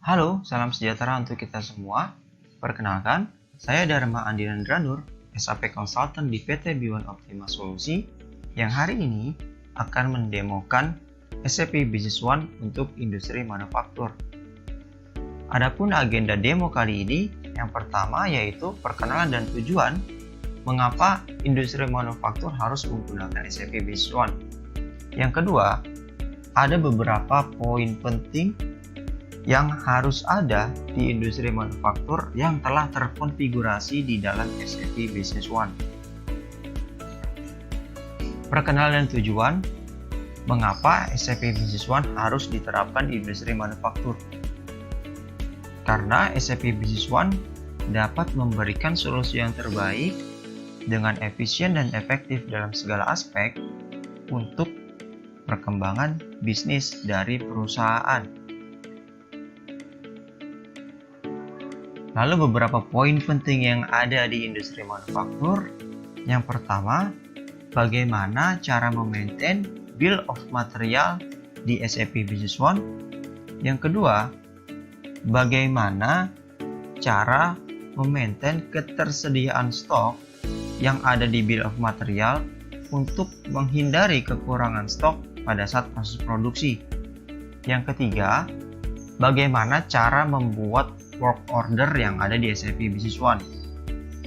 Halo, salam sejahtera untuk kita semua. Perkenalkan, saya Dharma Andinandra Nur, SAP Consultant di PT B1 Optima Solusi, yang hari ini akan mendemokan SAP Business One untuk industri manufaktur. Adapun agenda demo kali ini, yang pertama yaitu perkenalan dan tujuan mengapa industri manufaktur harus menggunakan SAP Business One. Yang kedua, ada beberapa poin penting yang harus ada di industri manufaktur yang telah terkonfigurasi di dalam SAP Business One. Perkenalan dan tujuan mengapa SAP Business One harus diterapkan di industri manufaktur. Karena SAP Business One dapat memberikan solusi yang terbaik dengan efisien dan efektif dalam segala aspek untuk perkembangan bisnis dari perusahaan. Lalu beberapa poin penting yang ada di industri manufaktur. Yang pertama, bagaimana cara memaintain bill of material di SAP Business One. Yang kedua, bagaimana cara memaintain ketersediaan stok yang ada di bill of material untuk menghindari kekurangan stok pada saat proses produksi. Yang ketiga, bagaimana cara membuat work order yang ada di SAP Business One.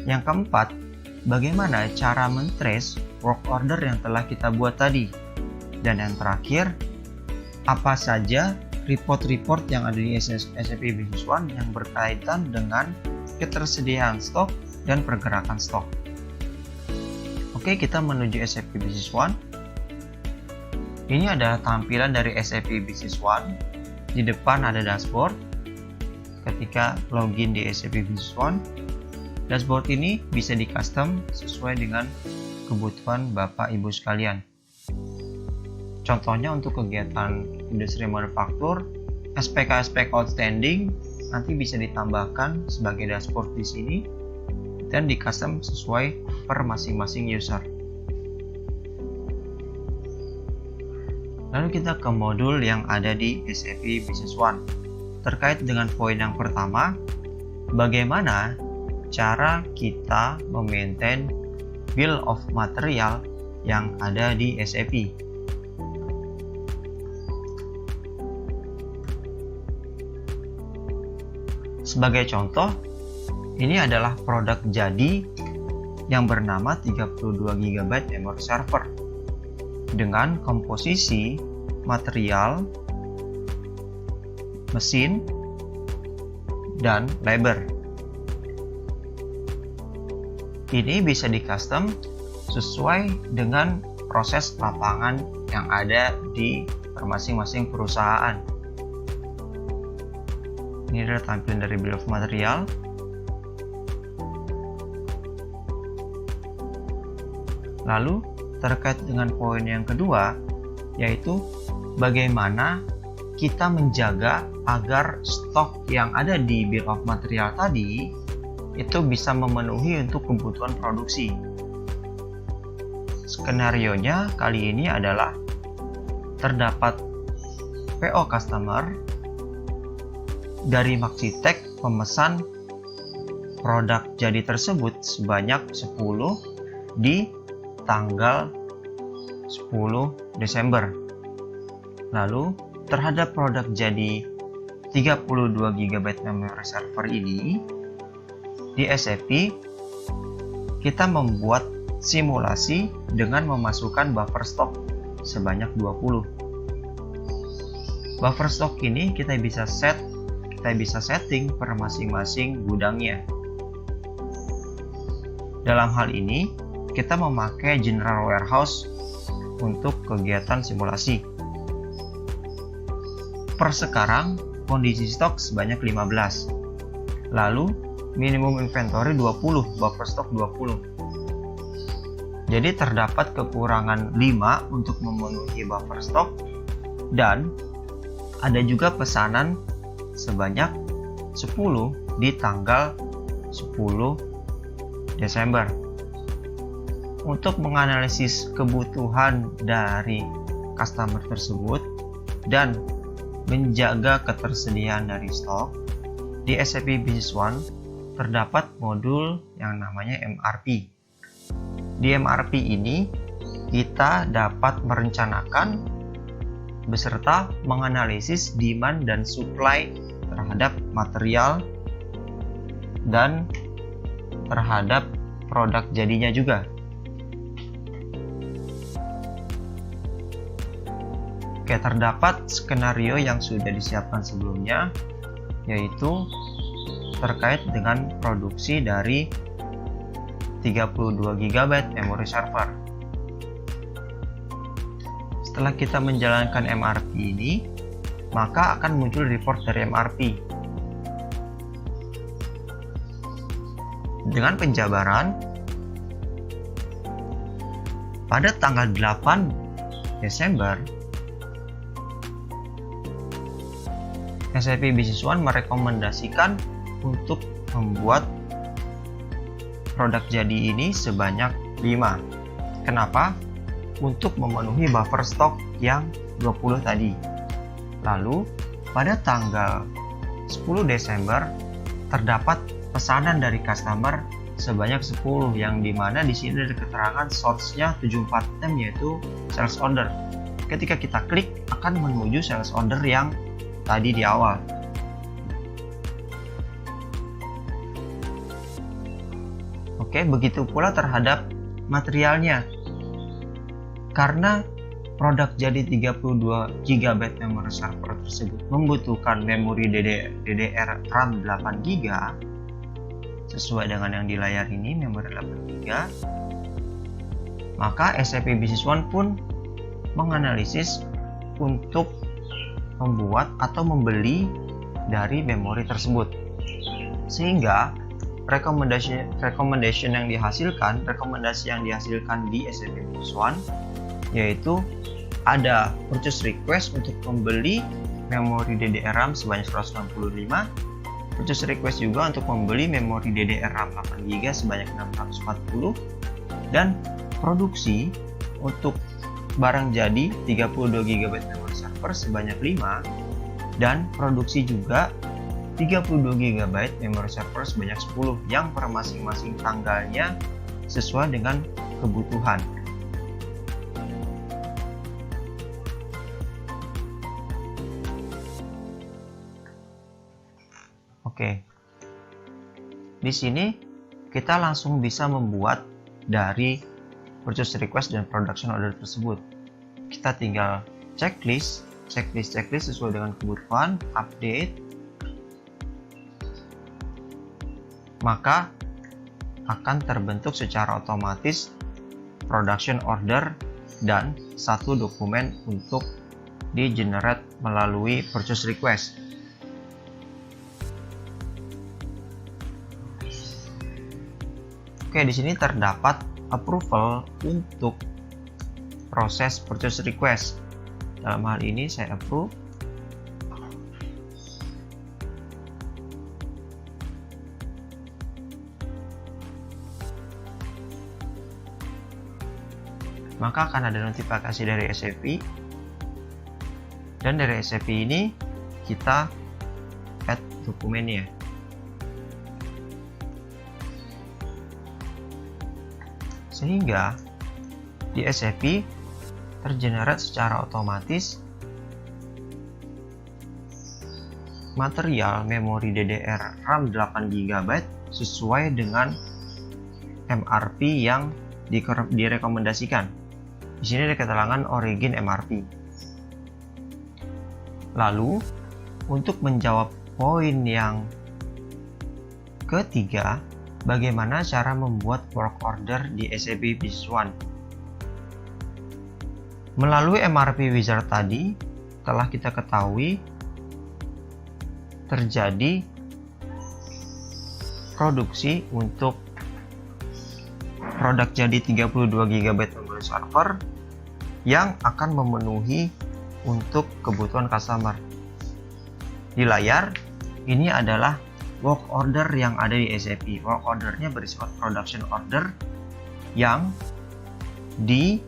Yang keempat, bagaimana cara men-trace work order yang telah kita buat tadi. Dan yang terakhir, apa saja report-report yang ada di SAP Business One yang berkaitan dengan ketersediaan stok dan pergerakan stok. Oke, kita menuju SAP Business One. Ini adalah tampilan dari SAP Business One. Di depan ada dashboard. Ketika login di SAP Business One, dashboard ini bisa di-custom sesuai dengan kebutuhan Bapak Ibu sekalian. Contohnya untuk kegiatan industri manufaktur, SPK outstanding nanti bisa ditambahkan sebagai dashboard di sini dan di-custom sesuai per masing-masing user. Lalu kita ke modul yang ada di SAP Business One. Terkait dengan poin yang pertama, bagaimana cara kita memaintain bill of material yang ada di SAP. Sebagai contoh, ini adalah produk jadi yang bernama 32 GB memory server dengan komposisi material, mesin, dan labor. Ini bisa di-custom sesuai dengan proses lapangan yang ada di masing-masing perusahaan. Ini adalah tampilan dari bill of material. Lalu, terkait dengan poin yang kedua, yaitu bagaimana kita menjaga agar stok yang ada di bill of material tadi itu bisa memenuhi untuk kebutuhan produksi. Skenarionya kali ini adalah terdapat PO customer dari Maxitech memesan produk jadi tersebut sebanyak 10 di tanggal 10 Desember. Lalu terhadap produk jadi 32 GB memory server ini, di SAP kita membuat simulasi dengan memasukkan buffer stock sebanyak 20. Buffer stock ini kita bisa setting per masing-masing gudangnya. Dalam hal ini, kita memakai general warehouse untuk kegiatan simulasi. Per sekarang, kondisi stok sebanyak 15. Lalu, minimum inventory 20, buffer stock 20. Jadi terdapat kekurangan 5 untuk memenuhi buffer stock dan ada juga pesanan sebanyak 10 di tanggal 10 Desember. Untuk menganalisis kebutuhan dari customer tersebut dan menjaga ketersediaan dari stok, di SAP Business One terdapat modul yang namanya MRP. Di MRP ini kita dapat merencanakan beserta menganalisis demand dan supply terhadap material dan terhadap produk jadinya juga. Oke, terdapat skenario yang sudah disiapkan sebelumnya, yaitu terkait dengan produksi dari 32 GB memori server. Setelah kita menjalankan MRP ini, maka akan muncul report dari MRP dengan penjabaran pada tanggal 8 Desember SAP Business One merekomendasikan untuk membuat produk jadi ini sebanyak 5. Kenapa? Untuk memenuhi buffer stok yang 20 tadi. Lalu pada tanggal 10 Desember terdapat pesanan dari customer sebanyak 10, yang dimana di sini ada keterangan source-nya 74M, yaitu sales order. Ketika kita klik akan menuju sales order yang tadi di awal. Oke, begitu pula terhadap materialnya. Karena produk jadi 32 GB memori server tersebut membutuhkan memori DDR RAM 8 GB sesuai dengan yang di layar ini, memori 8 GB, maka SAP Business One pun menganalisis untuk membuat atau membeli dari memori tersebut, sehingga rekomendasi yang dihasilkan di SAP Business One yaitu ada purchase request untuk membeli memori DDR RAM sebanyak 165, purchase request juga untuk membeli memori DDR RAM 8 GB sebanyak 640, dan produksi untuk barang jadi 32 GB memori server sebanyak 5, dan produksi juga 32 GB memori server sebanyak 10 yang per masing-masing tanggalnya sesuai dengan kebutuhan. Oke. Di sini kita langsung bisa membuat dari purchase request dan production order tersebut. Kita tinggal checklist sesuai dengan kebutuhan, update, maka akan terbentuk secara otomatis production order dan satu dokumen untuk di generate melalui purchase request. Oke, di sini terdapat approval untuk proses purchase request. Dalam hal ini saya approve. Maka akan ada notifikasi dari SAP, dan dari SAP ini kita add dokumennya. Sehingga di SAP tergenerate secara otomatis material memori DDR RAM 8 GB sesuai dengan MRP yang direkomendasikan. Di sini ada keterangan origin MRP. Lalu untuk menjawab poin yang ketiga, bagaimana cara membuat work order di SAP Business One? Melalui MRP Wizard tadi, telah kita ketahui terjadi produksi untuk produk jadi 32 GB memori server yang akan memenuhi untuk kebutuhan customer. Di layar, ini adalah work order yang ada di SAP. Work ordernya bersifat production order yang di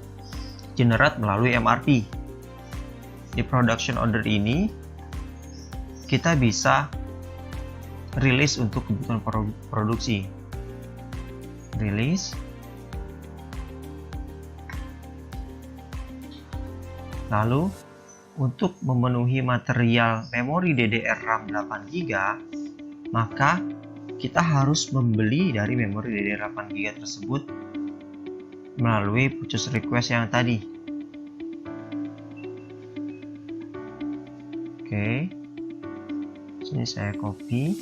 generate melalui MRP. Di production order ini kita bisa rilis untuk kebutuhan produksi. Rilis. Lalu untuk memenuhi material memori DDR RAM 8GB, maka kita harus membeli dari memori DDR 8GB tersebut melalui purchase request yang tadi. Oke. Sini saya copy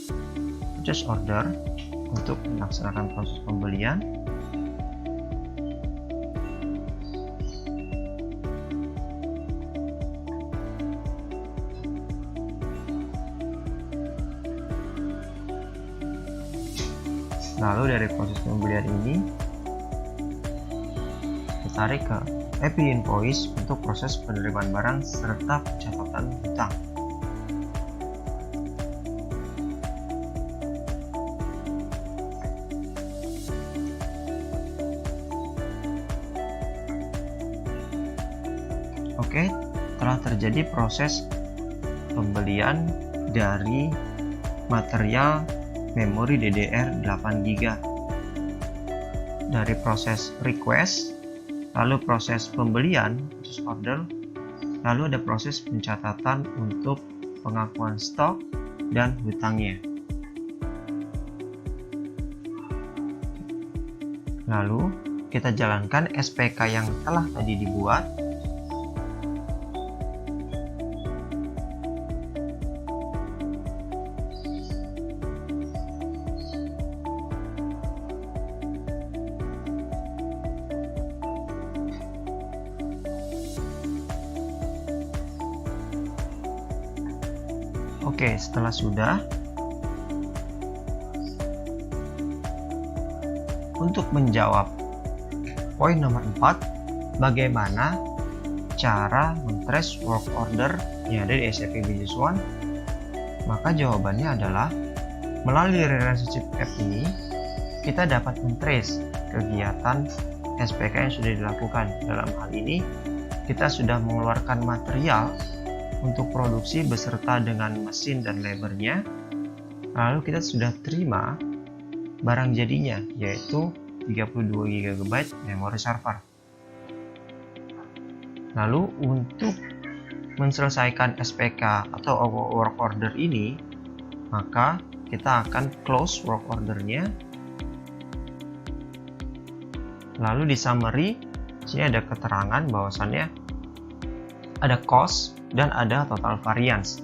purchase order untuk melaksanakan proses pembelian. Lalu dari proses pembelian ini ditarik ke AP Invoice untuk proses penerimaan barang serta pencatatan hutang. Oke, telah terjadi proses pembelian dari material memori DDR 8GB dari proses request, lalu proses pembelian, purchase order, lalu ada proses pencatatan untuk pengakuan stok dan hutangnya. Lalu kita jalankan SPK yang telah tadi dibuat. Oke, setelah sudah, untuk menjawab poin nomor 4, bagaimana cara men-trace work order yang ada di SAP Business One? Maka jawabannya adalah melalui relationship app ini kita dapat men-trace kegiatan SPK yang sudah dilakukan. Dalam hal ini kita sudah mengeluarkan material untuk produksi beserta dengan mesin dan labornya, lalu kita sudah terima barang jadinya, yaitu 32 GB memori server. Lalu untuk menyelesaikan SPK atau work order ini, maka kita akan close work ordernya. Lalu di summary, sini ada keterangan bahwasannya ada cost dan ada total variance.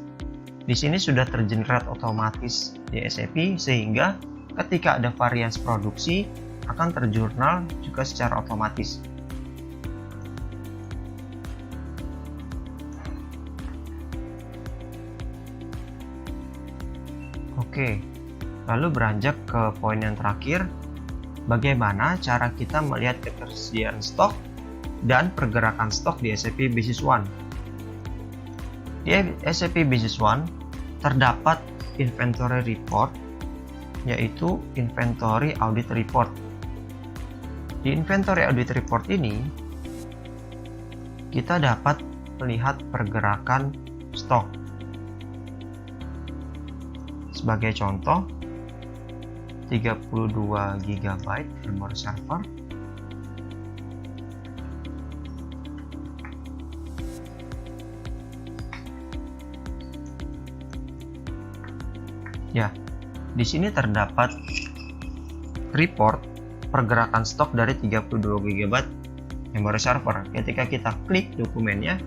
Di sini sudah tergenerate otomatis di SAP sehingga ketika ada variance produksi akan terjurnal juga secara otomatis. Oke, lalu beranjak ke poin yang terakhir, bagaimana cara kita melihat ketersediaan stok dan pergerakan stok di SAP Business One. Di SAP Business One terdapat inventory report, yaitu inventory audit report. Di inventory audit report ini kita dapat melihat pergerakan stok. Sebagai contoh, 32 GB memory server, ya, di sini terdapat report pergerakan stok dari 32 GB memory server. Ketika kita klik dokumennya,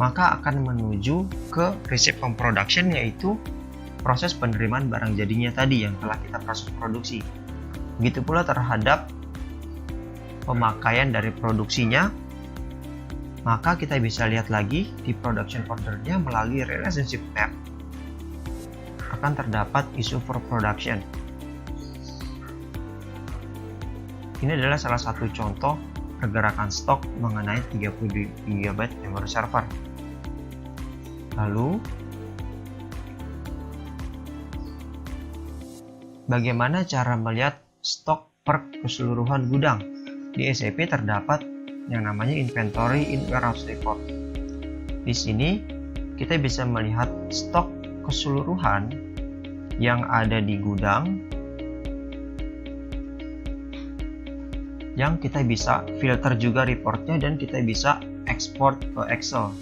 maka akan menuju ke receipt from production, yaitu proses penerimaan barang jadinya tadi yang telah kita proses produksi. Begitu pula terhadap pemakaian dari produksinya, maka kita bisa lihat lagi di production ordernya melalui relationship tab akan terdapat issue for production. Ini adalah salah satu contoh pergerakan stok mengenai 32 GB memory server. Lalu, bagaimana cara melihat stok per keseluruhan gudang? Di SAP terdapat yang namanya inventory in warehouse report. Di sini kita bisa melihat stok keseluruhan yang ada di gudang yang kita bisa filter juga reportnya dan kita bisa export ke Excel.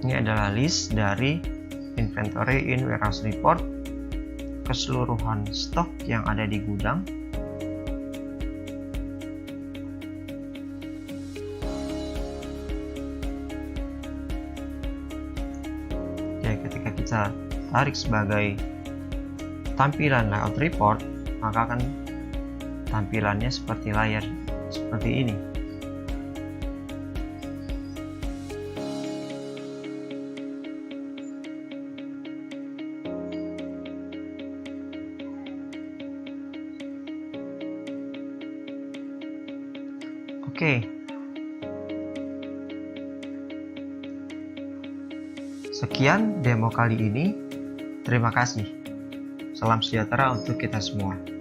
Ini adalah list dari inventory in warehouse report, keseluruhan stok yang ada di gudang. Oke, ketika kita tarik sebagai tampilan layout report, maka akan tampilannya seperti layar seperti ini. Oke. Sekian demo kali ini. Terima kasih. Salam sejahtera untuk kita semua.